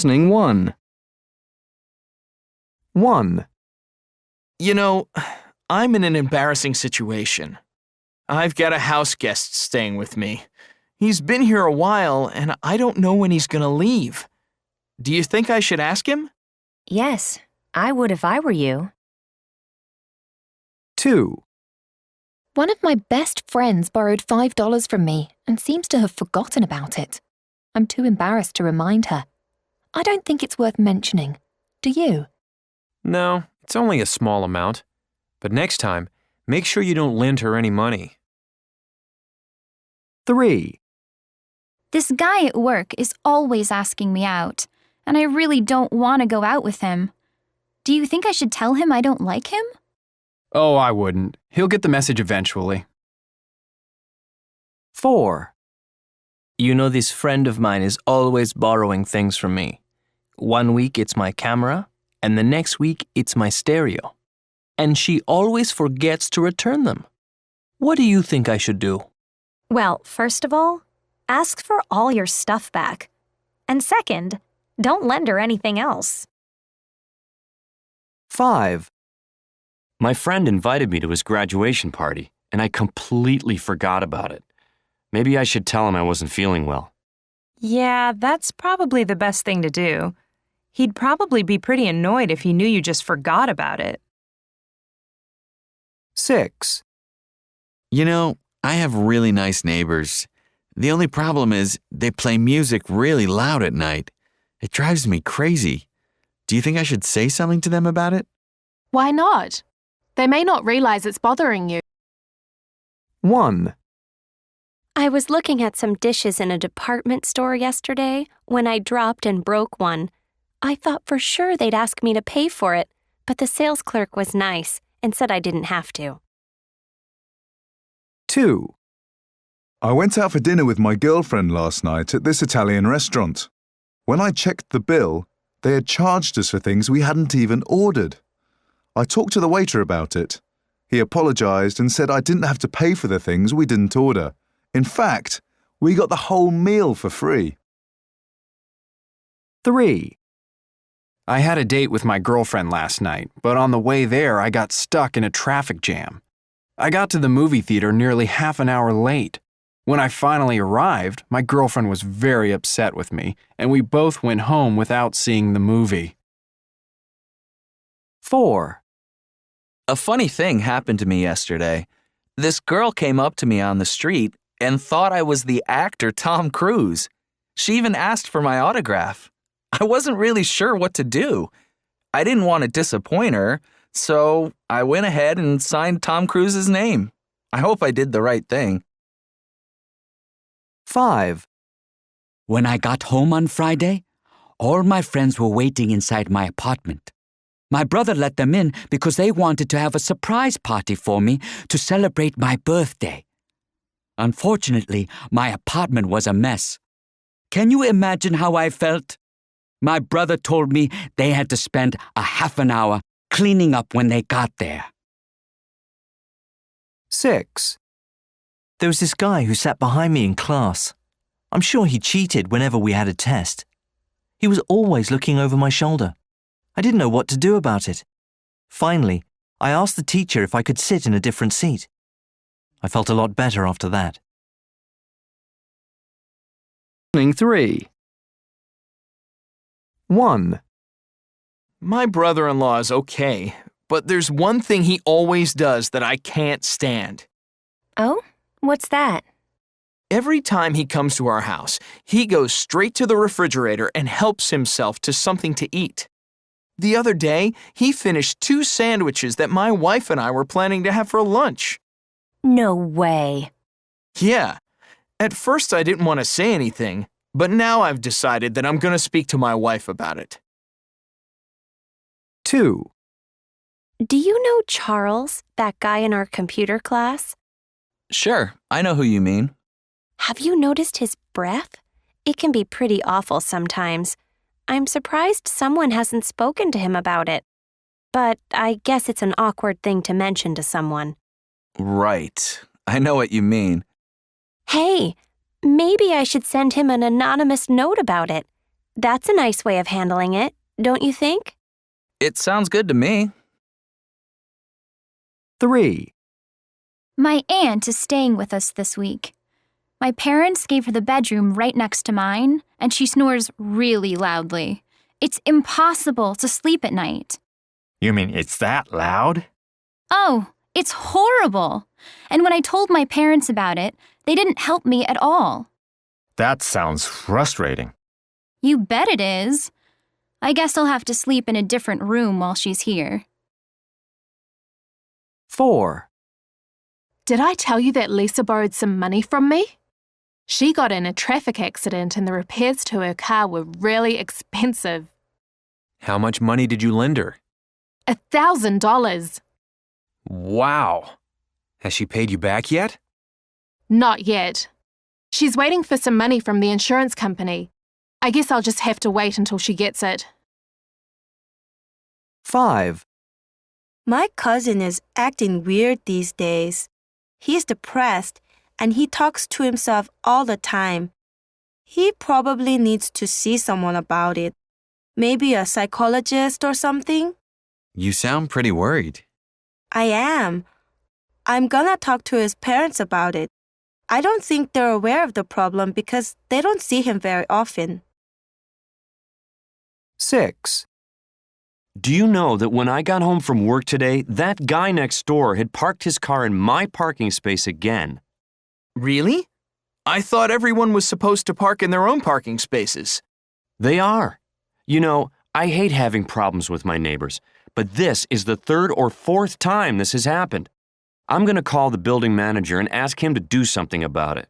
Listening 1. 1. You know, I'm in an embarrassing situation. I've got a house guest staying with me. He's been here a while, and I don't know when he's going to leave. Do you think I should ask him? Yes, I would if I were you. 2. One of my best friends borrowed $5 from me and seems to have forgotten about it. I'm too embarrassed to remind her. I don't think it's worth mentioning. Do you? No, it's only a small amount. But next time, make sure you don't lend her any money. 3. This guy at work is always asking me out, and I really don't want to go out with him. Do you think I should tell him I don't like him? Oh, I wouldn't. He'll get the message eventually. 4. You know, this friend of mine is always borrowing things from me. One week it's my camera, and the next week it's my stereo. And she always forgets to return them. What do you think I should do? Well, first of all, ask for all your stuff back. And second, don't lend her anything else. 5. My friend invited me to his graduation party, and I completely forgot about it. Maybe I should tell him I wasn't feeling well. Yeah, that's probably the best thing to do. He'd probably be pretty annoyed if he knew you just forgot about it. 6. You know, I have really nice neighbors. The only problem is they play music really loud at night. It drives me crazy. Do you think I should say something to them about it? Why not? They may not realize it's bothering you. 1. I was looking at some dishes in a department store yesterday when I dropped and broke one. I thought for sure they'd ask me to pay for it, but the sales clerk was nice and said I didn't have to. 2. I went out for dinner with my girlfriend last night at this Italian restaurant. When I checked the bill, they had charged us for things we hadn't even ordered. I talked to the waiter about it. He apologized and said I didn't have to pay for the things we didn't order. In fact, we got the whole meal for free. 3. I had a date with my girlfriend last night, but on the way there I got stuck in a traffic jam. I got to the movie theater nearly half an hour late. When I finally arrived, my girlfriend was very upset with me, and we both went home without seeing the movie. 4. A funny thing happened to me yesterday. This girl came up to me on the street and thought I was the actor Tom Cruise. She even asked for my autograph. I wasn't really sure what to do. I didn't want to disappoint her, so I went ahead and signed Tom Cruise's name. I hope I did the right thing. 5. When I got home on Friday, all my friends were waiting inside my apartment. My brother let them in because they wanted to have a surprise party for me to celebrate my birthday. Unfortunately, my apartment was a mess. Can you imagine how I felt? My brother told me they had to spend a half an hour cleaning up when they got there. 6. There was this guy who sat behind me in class. I'm sure he cheated whenever we had a test. He was always looking over my shoulder. I didn't know what to do about it. Finally, I asked the teacher if I could sit in a different seat. I felt a lot better after that. Listening 3. 1. My brother-in-law is okay, but there's one thing he always does that I can't stand. Oh? What's that? Every time he comes to our house, he goes straight to the refrigerator and helps himself to something to eat. The other day, he finished 2 sandwiches that my wife and I were planning to have for lunch. No way. Yeah. At first, I didn't want to say anything, but now I've decided that I'm going to speak to my wife about it. 2. Do you know Charles, that guy in our computer class? Sure, I know who you mean. Have you noticed his breath? It can be pretty awful sometimes. I'm surprised someone hasn't spoken to him about it. But I guess it's an awkward thing to mention to someone. Right. I know what you mean. Hey, maybe I should send him an anonymous note about it. That's a nice way of handling it, don't you think? It sounds good to me. 3. My aunt is staying with us this week. My parents gave her the bedroom right next to mine, and she snores really loudly. It's impossible to sleep at night. You mean it's that loud? Oh, it's horrible. And when I told my parents about it, they didn't help me at all. That sounds frustrating. You bet it is. I guess I'll have to sleep in a different room while she's here. 4. Did I tell you that Lisa borrowed some money from me? She got in a traffic accident and the repairs to her car were really expensive. How much money did you lend her? $1,000. Wow. Has she paid you back yet? Not yet. She's waiting for some money from the insurance company. I guess I'll just have to wait until she gets it. 5. My cousin is acting weird these days. He's depressed and he talks to himself all the time. He probably needs to see someone about it. Maybe a psychologist or something? You sound pretty worried. I am. I'm gonna talk to his parents about it. I don't think they're aware of the problem because they don't see him very often. 6. Do you know that when I got home from work today, that guy next door had parked his car in my parking space again? Really? I thought everyone was supposed to park in their own parking spaces. They are. You know, I hate having problems with my neighbors, but this is the third or fourth time this has happened. I'm going to call the building manager and ask him to do something about it.